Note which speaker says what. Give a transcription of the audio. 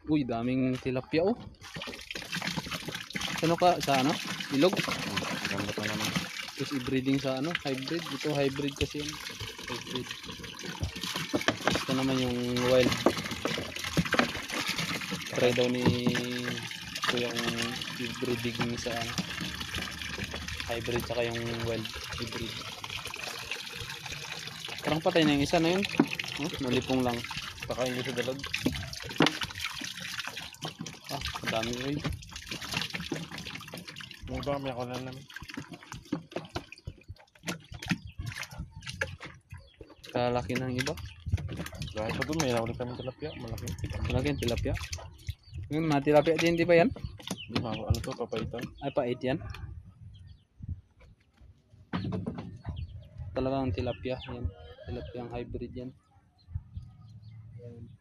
Speaker 1: Uy, daming tilapia oh. Ano ka sa ano? Ilog?
Speaker 2: Ganda pa naman.
Speaker 1: Tapos i-breeding sa ano? Hybrid. Ito hybrid kasi yun. Hybrid. Ito naman yung wild. Try daw ni kuya kung i-breeding sa ano, hybrid saka yung wild hybrid. Parang patay na yung isa na yun. Nalipong lang.
Speaker 2: Pakain nyo sa dalag.
Speaker 1: Ah, madami yun.
Speaker 2: Yung ba, may ako na naman.
Speaker 1: Kalaki ng iba.
Speaker 2: Dahil pa doon, may nahuli kami tilapia. Malaking tika.
Speaker 1: Malaki yung tilapia. Yung mga tilapia din, di ba yan?
Speaker 2: Di ba, ano to, papaitan?
Speaker 1: Ay, pait yan. Talagang tilapia. Yan. Tilapia ang hybrid yan. Yan.